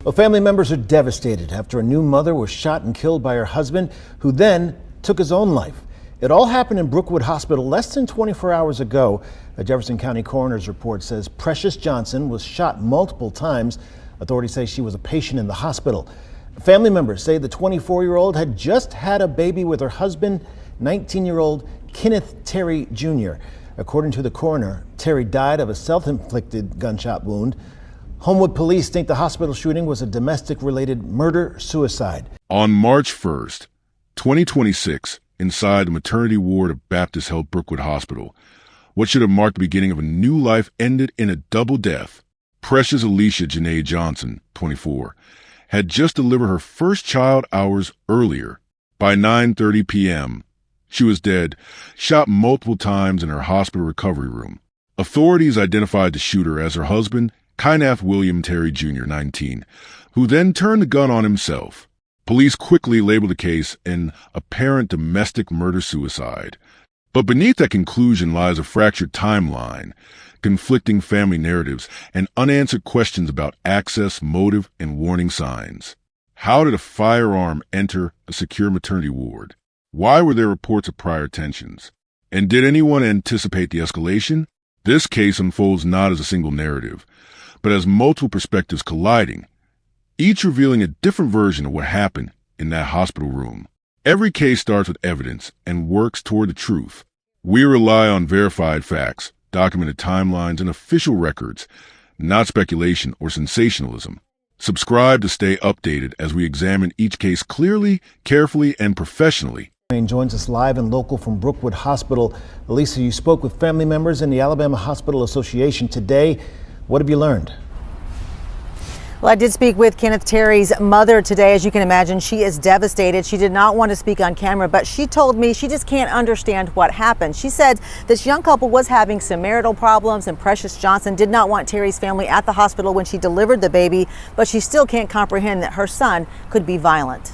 Well, family members are devastated after a new mother was shot and killed by her husband, who then took his own life. It all happened in Brookwood Hospital less than 24 hours ago. A Jefferson County coroner's report says Precious Johnson was shot multiple times. Authorities say she was a patient in the hospital. Family members say the 24-year-old had just had a baby with her husband, 19-year-old Kenneth Terry Jr. According to the coroner, Terry died of a self-inflicted gunshot wound. Homewood police think the hospital shooting was a domestic-related murder-suicide. On March 1st, 2026, inside the maternity ward of Baptist Health Brookwood Hospital, what should have marked the beginning of a new life ended in a double death. Precious Alicia Janae Johnson, 24, had just delivered her first child hours earlier. By 9:30 p.m., she was dead, shot multiple times in her hospital recovery room. Authorities identified the shooter as her husband, Kenneth William Terry Jr., 19, who then turned the gun on himself. Police quickly labeled the case an apparent domestic murder-suicide. But beneath that conclusion lies a fractured timeline, conflicting family narratives, and unanswered questions about access, motive, and warning signs. How did a firearm enter a secure maternity ward? Why were there reports of prior tensions? And did anyone anticipate the escalation? This case unfolds not as a single narrative, but as multiple perspectives colliding, each revealing a different version of what happened in that hospital room. Every case starts with evidence and works toward the truth. We rely on verified facts, documented timelines, and official records, not speculation or sensationalism. Subscribe to stay updated as we examine each case clearly, carefully, and professionally. Joins us live and local from Brookwood Hospital. Elisa, you spoke with family members in the Alabama Hospital Association today. What have you learned? Well, I did speak with Kenneth Terry's mother today. As you can imagine, she is devastated. She did not want to speak on camera, but she told me she just can't understand what happened. She said this young couple was having some marital problems, and Precious Johnson did not want Terry's family at the hospital when she delivered the baby, but she still can't comprehend that her son could be violent.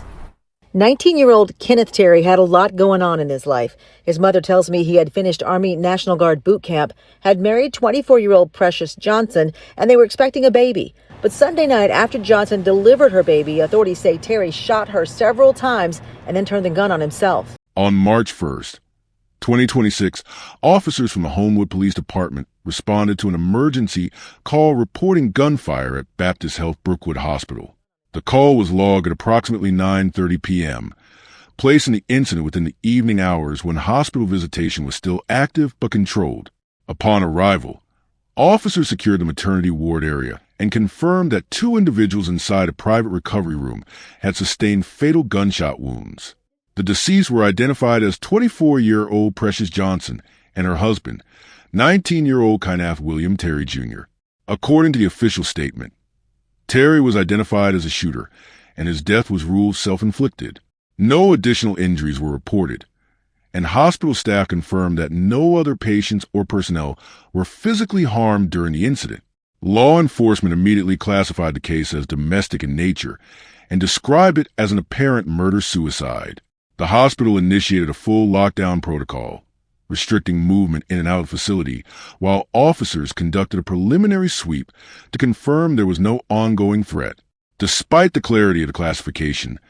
19-year-old Kenneth Terry had a lot going on in his life. His mother tells me he had finished Army National Guard boot camp, had married 24-year-old Precious Johnson, and they were expecting a baby. But Sunday night, after Johnson delivered her baby, authorities say Terry shot her several times and then turned the gun on himself. On March 1st, 2026, officers from the Homewood Police Department responded to an emergency call reporting gunfire at Baptist Health Brookwood Hospital. The call was logged at approximately 9:30 p.m., placing the incident within the evening hours when hospital visitation was still active but controlled. Upon arrival, officers secured the maternity ward area and confirmed that two individuals inside a private recovery room had sustained fatal gunshot wounds. The deceased were identified as 24-year-old Precious Johnson and her husband, 19-year-old Kenneth William Terry Jr. According to the official statement, Terry was identified as a shooter, and his death was ruled self-inflicted. No additional injuries were reported, and hospital staff confirmed that no other patients or personnel were physically harmed during the incident. Law enforcement immediately classified the case as domestic in nature and described it as an apparent murder-suicide. The hospital initiated a full lockdown protocol, restricting movement in and out of the facility, while officers conducted a preliminary sweep to confirm there was no ongoing threat. Despite the clarity of the classification,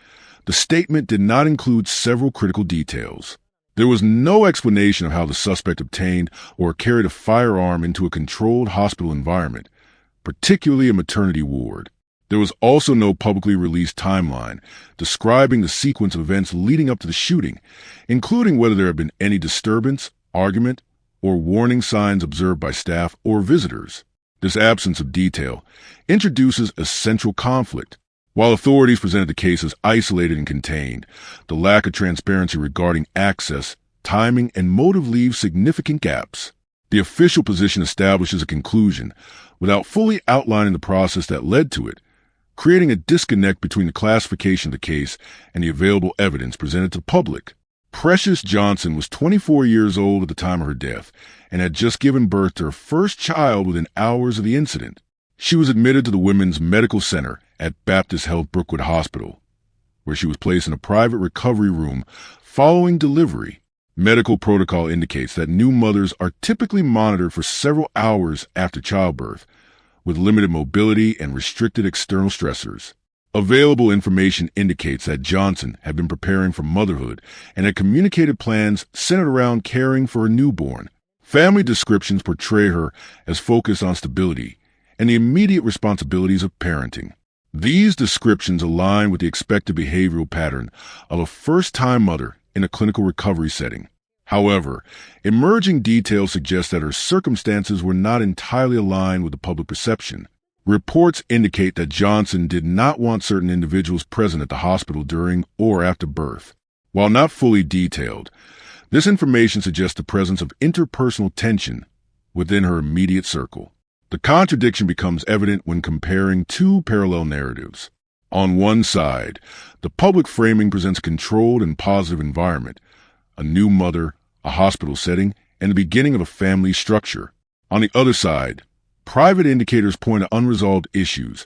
the statement did not include several critical details. There was no explanation of how the suspect obtained or carried a firearm into a controlled hospital environment, particularly a maternity ward. There was also no publicly released timeline describing the sequence of events leading up to the shooting, including whether there had been any disturbance, argument, or warning signs observed by staff or visitors. This absence of detail introduces a central conflict. While authorities presented the case as isolated and contained, the lack of transparency regarding access, timing, and motive leaves significant gaps. The official position establishes a conclusion without fully outlining the process that led to it, creating a disconnect between the classification of the case and the available evidence presented to the public. Precious Johnson was 24 years old at the time of her death and had just given birth to her first child within hours of the incident. She was admitted to the Women's Medical Center at Baptist Health Brookwood Hospital, where she was placed in a private recovery room following delivery. Medical protocol indicates that new mothers are typically monitored for several hours after childbirth, with limited mobility and restricted external stressors. Available information indicates that Johnson had been preparing for motherhood and had communicated plans centered around caring for a newborn. Family descriptions portray her as focused on stability and the immediate responsibilities of parenting. These descriptions align with the expected behavioral pattern of a first-time mother in a clinical recovery setting. However, emerging details suggest that her circumstances were not entirely aligned with the public perception. Reports indicate that Johnson did not want certain individuals present at the hospital during or after birth. While not fully detailed, this information suggests the presence of interpersonal tension within her immediate circle. The contradiction becomes evident when comparing two parallel narratives. On one side, the public framing presents a controlled and positive environment, a new mother, a hospital setting, and the beginning of a family structure. On the other side, private indicators point to unresolved issues,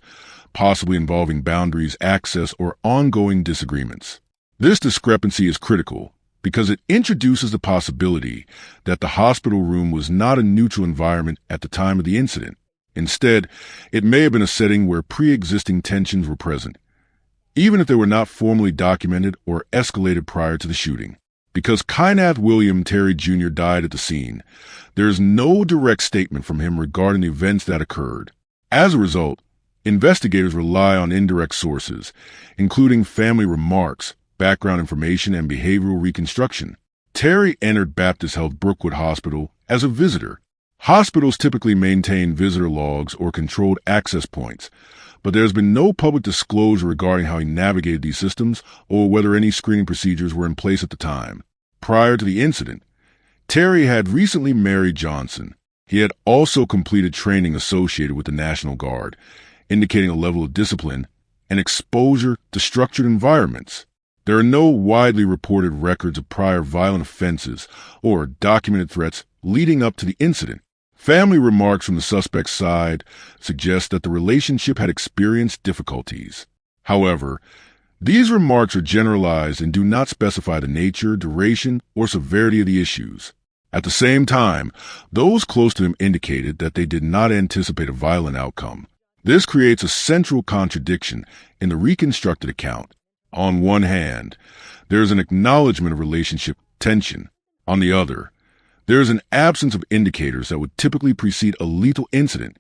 possibly involving boundaries, access, or ongoing disagreements. This discrepancy is critical because it introduces the possibility that the hospital room was not a neutral environment at the time of the incident. Instead, it may have been a setting where pre-existing tensions were present, even if they were not formally documented or escalated prior to the shooting. Because Kynath William Terry Jr. died at the scene, there is no direct statement from him regarding the events that occurred. As a result, investigators rely on indirect sources, including family remarks, background information, and behavioral reconstruction. Terry entered Baptist Health Brookwood Hospital as a visitor. Hospitals typically maintain visitor logs or controlled access points, but there has been no public disclosure regarding how he navigated these systems or whether any screening procedures were in place at the time. Prior to the incident, Terry had recently married Johnson. He had also completed training associated with the National Guard, indicating a level of discipline and exposure to structured environments. There are no widely reported records of prior violent offenses or documented threats leading up to the incident. Family remarks from the suspect's side suggest that the relationship had experienced difficulties. However, these remarks are generalized and do not specify the nature, duration, or severity of the issues. At the same time, those close to him indicated that they did not anticipate a violent outcome. This creates a central contradiction in the reconstructed account. On one hand, there is an acknowledgement of relationship tension. On the other, there is an absence of indicators that would typically precede a lethal incident,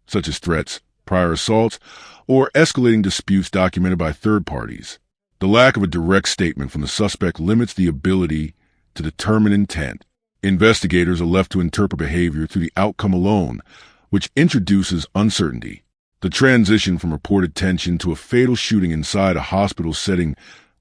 such as threats, prior assaults, or escalating disputes documented by third parties. The lack of a direct statement from the suspect limits the ability to determine intent. Investigators are left to interpret behavior through the outcome alone, which introduces uncertainty. The transition from reported tension to a fatal shooting inside a hospital setting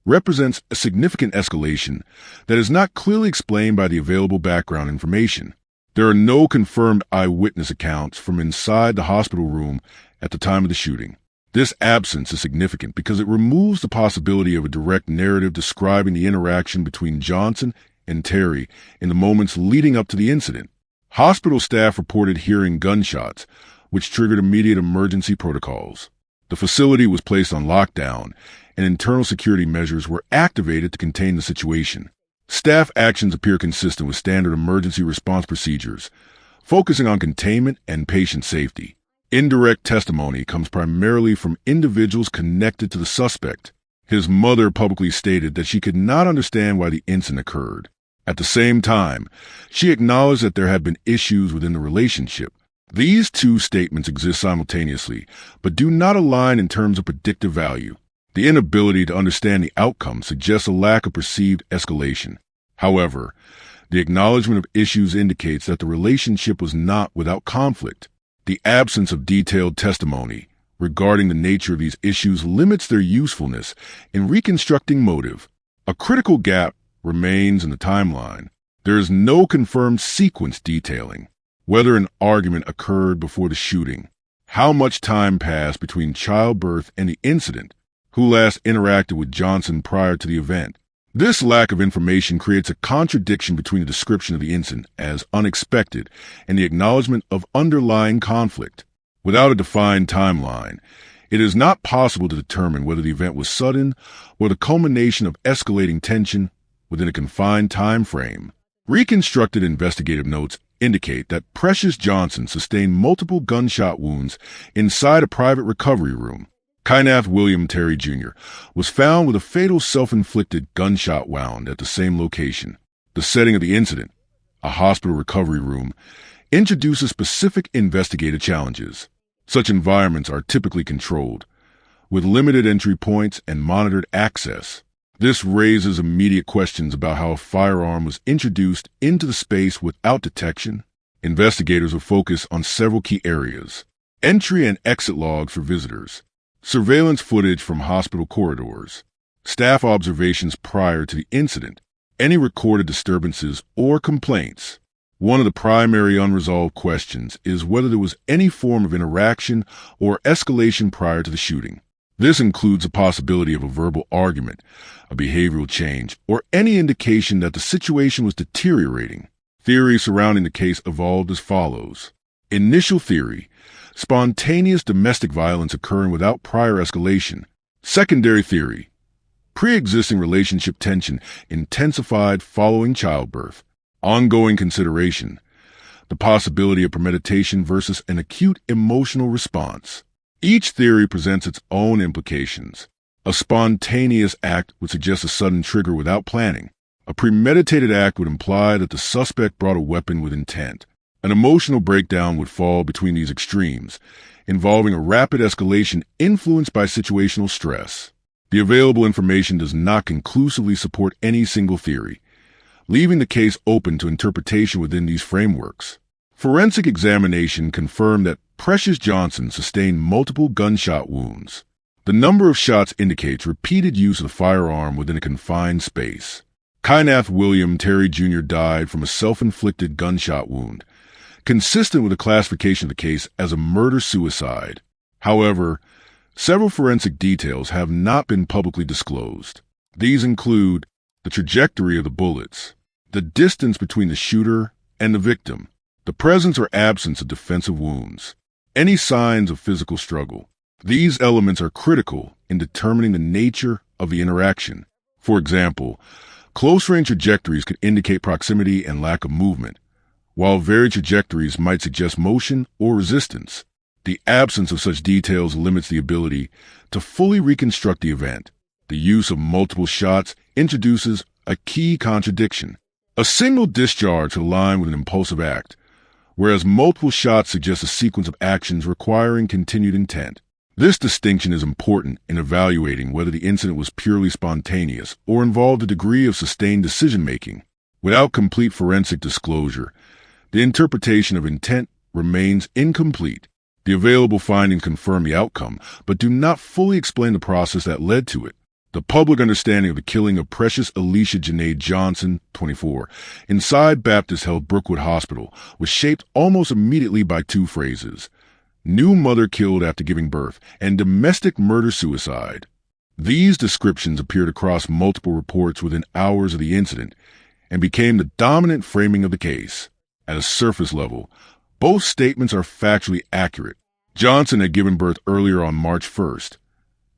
represents a significant escalation that is not clearly explained by the available background information. There are no confirmed eyewitness accounts from inside the hospital room at the time of the shooting. This absence is significant because it removes the possibility of a direct narrative describing the interaction between Johnson and Terry in the moments leading up to the incident. Hospital staff reported hearing gunshots, which triggered immediate emergency protocols. The facility was placed on lockdown, and internal security measures were activated to contain the situation. Staff actions appear consistent with standard emergency response procedures, focusing on containment and patient safety. Indirect testimony comes primarily from individuals connected to the suspect. His mother publicly stated that she could not understand why the incident occurred. At the same time, she acknowledged that there had been issues within the relationship. These two statements exist simultaneously, but do not align in terms of predictive value. The inability to understand the outcome suggests a lack of perceived escalation. However, the acknowledgement of issues indicates that the relationship was not without conflict. The absence of detailed testimony regarding the nature of these issues limits their usefulness in reconstructing motive. A critical gap remains in the timeline. There is no confirmed sequence detailing whether an argument occurred before the shooting, how much time passed between childbirth and the incident, who last interacted with Johnson prior to the event. This lack of information creates a contradiction between the description of the incident as unexpected and the acknowledgement of underlying conflict. Without a defined timeline, it is not possible to determine whether the event was sudden or the culmination of escalating tension within a confined time frame. Reconstructed investigative notes indicate that Precious Johnson sustained multiple gunshot wounds inside a private recovery room. Kyneth William Terry Jr. was found with a fatal self-inflicted gunshot wound at the same location. The setting of the incident, a hospital recovery room, introduces specific investigative challenges. Such environments are typically controlled, with limited entry points and monitored access. This raises immediate questions about how a firearm was introduced into the space without detection. Investigators will focus on several key areas: entry and exit logs for visitors, surveillance footage from hospital corridors, staff observations prior to the incident, any recorded disturbances or complaints. One of the primary unresolved questions is whether there was any form of interaction or escalation prior to the shooting. This includes the possibility of a verbal argument, a behavioral change, or any indication that the situation was deteriorating. Theories surrounding the case evolved as follows. Initial theory: spontaneous domestic violence occurring without prior escalation. Secondary theory: pre-existing relationship tension intensified following childbirth. Ongoing consideration: the possibility of premeditation versus an acute emotional response. Each theory presents its own implications. A spontaneous act would suggest a sudden trigger without planning. A premeditated act would imply that the suspect brought a weapon with intent. An emotional breakdown would fall between these extremes, involving a rapid escalation influenced by situational stress. The available information does not conclusively support any single theory, leaving the case open to interpretation within these frameworks. Forensic examination confirmed that Precious Johnson sustained multiple gunshot wounds. The number of shots indicates repeated use of the firearm within a confined space. Kyneth William Terry Jr. died from a self-inflicted gunshot wound, consistent with the classification of the case as a murder-suicide. However, several forensic details have not been publicly disclosed. These include the trajectory of the bullets, the distance between the shooter and the victim, the presence or absence of defensive wounds, any signs of physical struggle. These elements are critical in determining the nature of the interaction. For example, close-range trajectories could indicate proximity and lack of movement, while varied trajectories might suggest motion or resistance. The absence of such details limits the ability to fully reconstruct the event. The use of multiple shots introduces a key contradiction. A single discharge could align with an impulsive act, whereas multiple shots suggest a sequence of actions requiring continued intent. This distinction is important in evaluating whether the incident was purely spontaneous or involved a degree of sustained decision-making. Without complete forensic disclosure, the interpretation of intent remains incomplete. The available findings confirm the outcome, but do not fully explain the process that led to it. The public understanding of the killing of Precious Alicia Janae Johnson, 24, inside Baptist Health Brookwood Hospital was shaped almost immediately by two phrases: new mother killed after giving birth and domestic murder-suicide. These descriptions appeared across multiple reports within hours of the incident and became the dominant framing of the case. At a surface level, both statements are factually accurate. Johnson had given birth earlier on March 1st,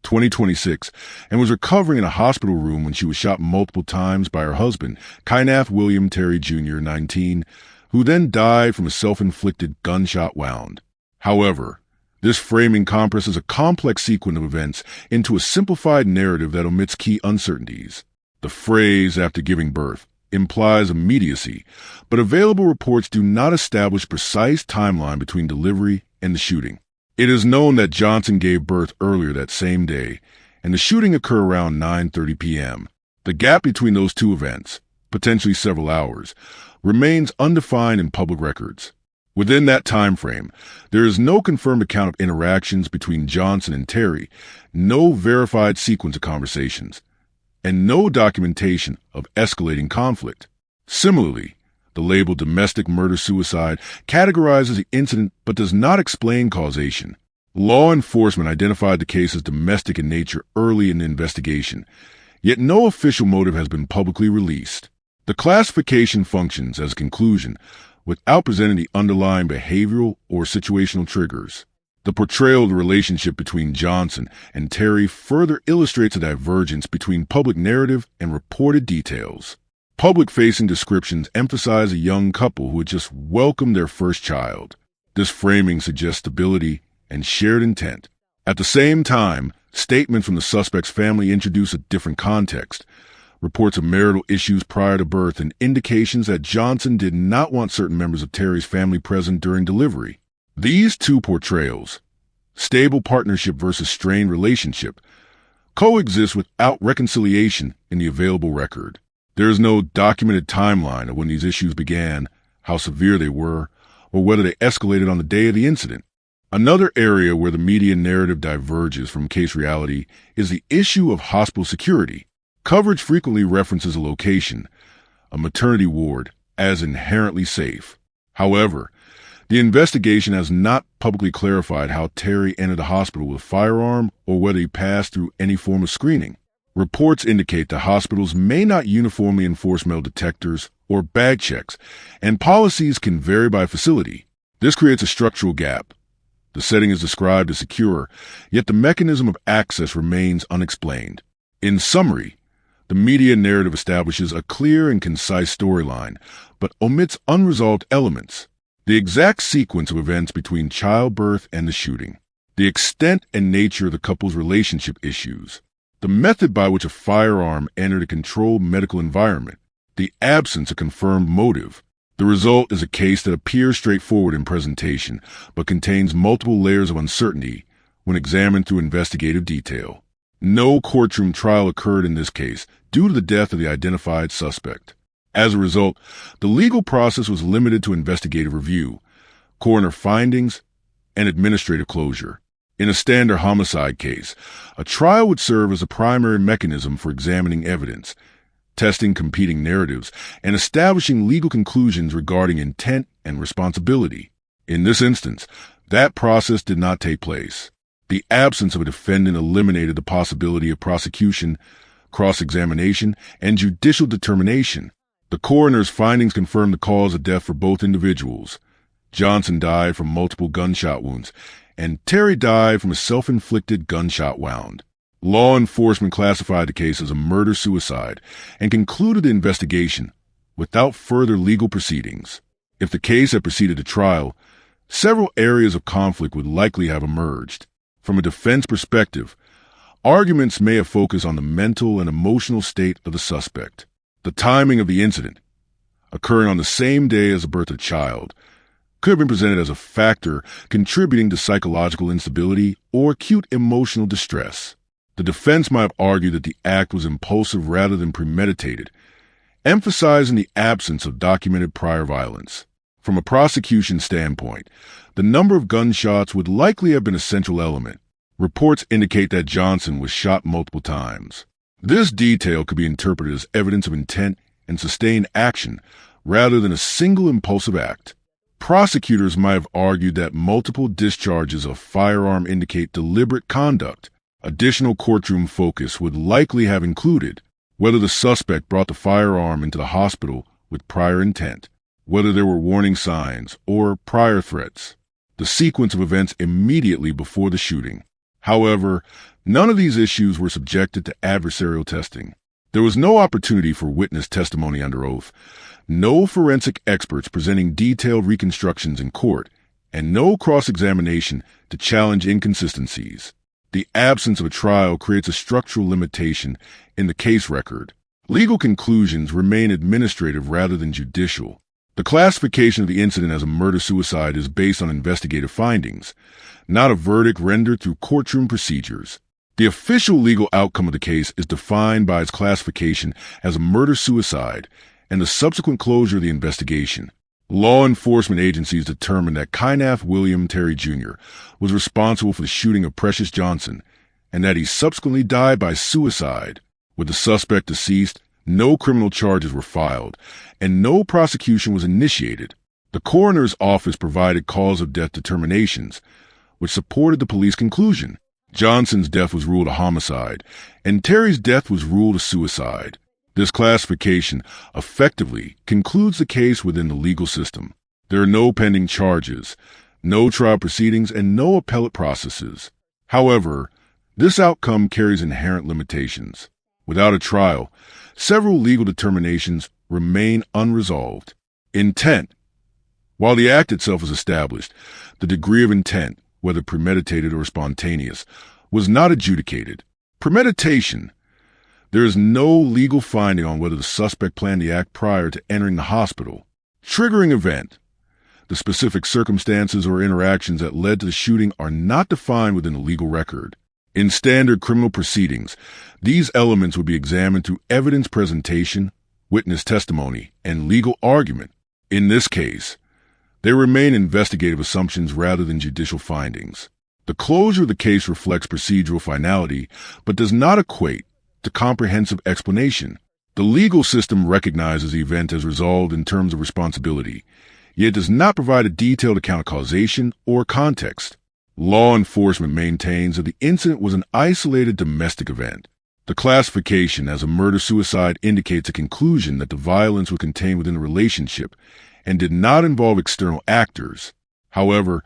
2026, and was recovering in a hospital room when she was shot multiple times by her husband, Kyneth William Terry Jr., 19, who then died from a self-inflicted gunshot wound. However, this framing compresses a complex sequence of events into a simplified narrative that omits key uncertainties. The phrase "after giving birth" implies immediacy, but available reports do not establish precise timeline between delivery and the shooting. It is known that Johnson gave birth earlier that same day, and the shooting occurred around 9:30 p.m. The gap between those two events, potentially several hours, remains undefined in public records. Within that time frame, there is no confirmed account of interactions between Johnson and Terry, no verified sequence of conversations, and no documentation of escalating conflict. Similarly, the label domestic murder-suicide categorizes the incident but does not explain causation. Law enforcement identified the case as domestic in nature early in the investigation, yet no official motive has been publicly released. The classification functions as a conclusion without presenting the underlying behavioral or situational triggers. The portrayal of the relationship between Johnson and Terry further illustrates a divergence between public narrative and reported details. Public-facing descriptions emphasize a young couple who had just welcomed their first child. This framing suggests stability and shared intent. At the same time, statements from the suspect's family introduce a different context. Reports of marital issues prior to birth and indications that Johnson did not want certain members of Terry's family present during delivery. These two portrayals, stable partnership versus strained relationship, coexist without reconciliation in the available record. There is no documented timeline of when these issues began, how severe they were, or whether they escalated on the day of the incident. Another area where the media narrative diverges from case reality is the issue of hospital security. Coverage frequently references a location, a maternity ward, as inherently safe. However, the investigation has not publicly clarified how Terry entered the hospital with a firearm or whether he passed through any form of screening. Reports indicate that hospitals may not uniformly enforce metal detectors or bag checks, and policies can vary by facility. This creates a structural gap. The setting is described as secure, yet the mechanism of access remains unexplained. In summary, the media narrative establishes a clear and concise storyline, but omits unresolved elements. The exact sequence of events between childbirth and the shooting, the extent and nature of the couple's relationship issues, the method by which a firearm entered a controlled medical environment, the absence of confirmed motive. The result is a case that appears straightforward in presentation, but contains multiple layers of uncertainty when examined through investigative detail. No courtroom trial occurred in this case due to the death of the identified suspect. As a result, the legal process was limited to investigative review, coroner findings, and administrative closure. In a standard homicide case, a trial would serve as a primary mechanism for examining evidence, testing competing narratives, and establishing legal conclusions regarding intent and responsibility. In this instance, that process did not take place. The absence of a defendant eliminated the possibility of prosecution, cross-examination, and judicial determination. The coroner's findings confirmed the cause of death for both individuals. Johnson died from multiple gunshot wounds, and Terry died from a self-inflicted gunshot wound. Law enforcement classified the case as a murder-suicide and concluded the investigation without further legal proceedings. If the case had proceeded to trial, several areas of conflict would likely have emerged. From a defense perspective, arguments may have focused on the mental and emotional state of the suspect. The timing of the incident, occurring on the same day as the birth of a child, could have been presented as a factor contributing to psychological instability or acute emotional distress. The defense might have argued that the act was impulsive rather than premeditated, emphasizing the absence of documented prior violence. From a prosecution standpoint, the number of gunshots would likely have been a central element. Reports indicate that Johnson was shot multiple times. This detail could be interpreted as evidence of intent and sustained action rather than a single impulsive act. Prosecutors might have argued that multiple discharges of firearm indicate deliberate conduct. Additional courtroom focus would likely have included whether the suspect brought the firearm into the hospital with prior intent, whether there were warning signs or prior threats, the sequence of events immediately before the shooting. However, none of these issues were subjected to adversarial testing. There was no opportunity for witness testimony under oath, no forensic experts presenting detailed reconstructions in court, and no cross-examination to challenge inconsistencies. The absence of a trial creates a structural limitation in the case record. Legal conclusions remain administrative rather than judicial. The classification of the incident as a murder-suicide is based on investigative findings, not a verdict rendered through courtroom procedures. The official legal outcome of the case is defined by its classification as a murder-suicide and the subsequent closure of the investigation. Law enforcement agencies determined that Kyneth William Terry Jr. was responsible for the shooting of Precious Johnson and that he subsequently died by suicide. With the suspect deceased, no criminal charges were filed and no prosecution was initiated. The coroner's office provided cause of death determinations, which supported the police conclusion. Johnson's death was ruled a homicide, and Terry's death was ruled a suicide. This classification effectively concludes the case within the legal system. There are no pending charges, no trial proceedings, and no appellate processes. However, this outcome carries inherent limitations. Without a trial, several legal determinations remain unresolved. Intent. While the act itself is established, the degree of intent, whether premeditated or spontaneous, was not adjudicated. Premeditation. There is no legal finding on whether the suspect planned the act prior to entering the hospital. Triggering event. The specific circumstances or interactions that led to the shooting are not defined within the legal record. In standard criminal proceedings, these elements would be examined through evidence presentation, witness testimony, and legal argument. In this case, they remain investigative assumptions rather than judicial findings. The closure of the case reflects procedural finality, but does not equate to comprehensive explanation. The legal system recognizes the event as resolved in terms of responsibility, yet does not provide a detailed account of causation or context. Law enforcement maintains that the incident was an isolated domestic event. The classification as a murder-suicide indicates a conclusion that the violence was contained within the relationship and did not involve external actors. However,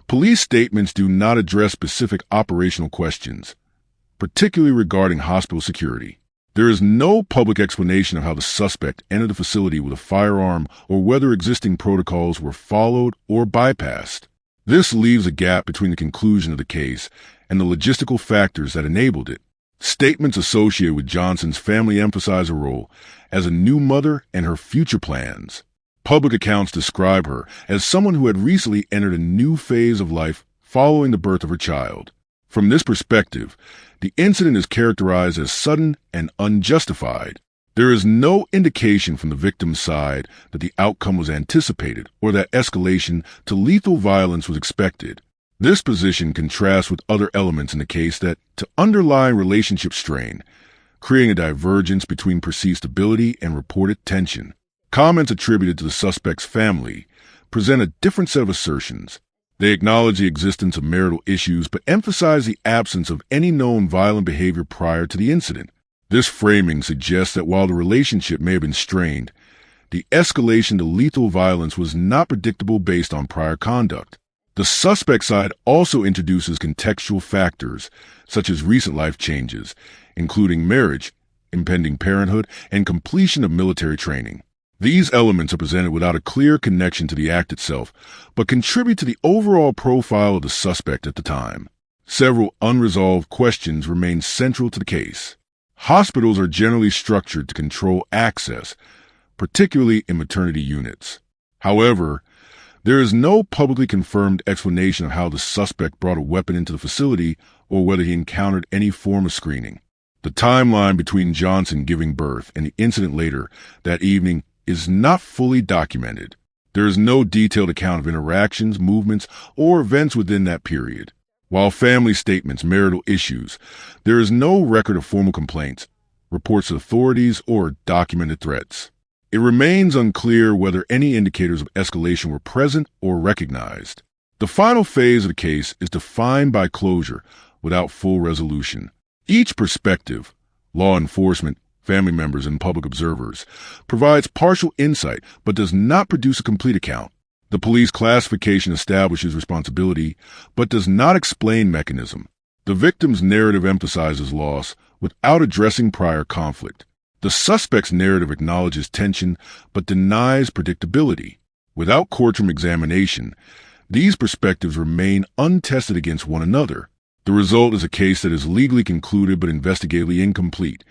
police statements do not address specific operational questions, particularly regarding hospital security. There is no public explanation of how the suspect entered the facility with a firearm or whether existing protocols were followed or bypassed. This leaves a gap between the conclusion of the case and the logistical factors that enabled it. Statements associated with Johnson's family emphasize her role as a new mother and her future plans. Public accounts describe her as someone who had recently entered a new phase of life following the birth of her child. From this perspective, the incident is characterized as sudden and unjustified. There is no indication from the victim's side that the outcome was anticipated or that escalation to lethal violence was expected. This position contrasts with other elements in the case that to underlying relationship strain, creating a divergence between perceived stability and reported tension. Comments attributed to the suspect's family present a different set of assertions. They acknowledge the existence of marital issues but emphasize the absence of any known violent behavior prior to the incident. This framing suggests that while the relationship may have been strained, the escalation to lethal violence was not predictable based on prior conduct. The suspect side also introduces contextual factors, such as recent life changes, including marriage, impending parenthood, and completion of military training. These elements are presented without a clear connection to the act itself, but contribute to the overall profile of the suspect at the time. Several unresolved questions remain central to the case. Hospitals are generally structured to control access, particularly in maternity units. However, there is no publicly confirmed explanation of how the suspect brought a weapon into the facility or whether he encountered any form of screening. The timeline between Johnson giving birth and the incident later that evening is not fully documented. There is no detailed account of interactions, movements, or events within that period. While family statements, marital issues, there is no record of formal complaints, reports to authorities, or documented threats. It remains unclear whether any indicators of escalation were present or recognized. The final phase of the case is defined by closure without full resolution. Each perspective, law enforcement, family members, and public observers, provides partial insight but does not produce a complete account. The police classification establishes responsibility but does not explain mechanism. The victim's narrative emphasizes loss without addressing prior conflict. The suspect's narrative acknowledges tension but denies predictability. Without courtroom examination, these perspectives remain untested against one another. The result is a case that is legally concluded but investigatively incomplete,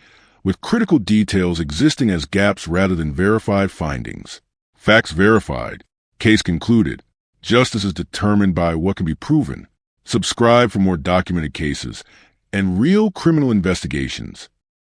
with critical details existing as gaps rather than verified findings. Facts verified. Case concluded. Justice is determined by what can be proven. Subscribe for more documented cases and real criminal investigations.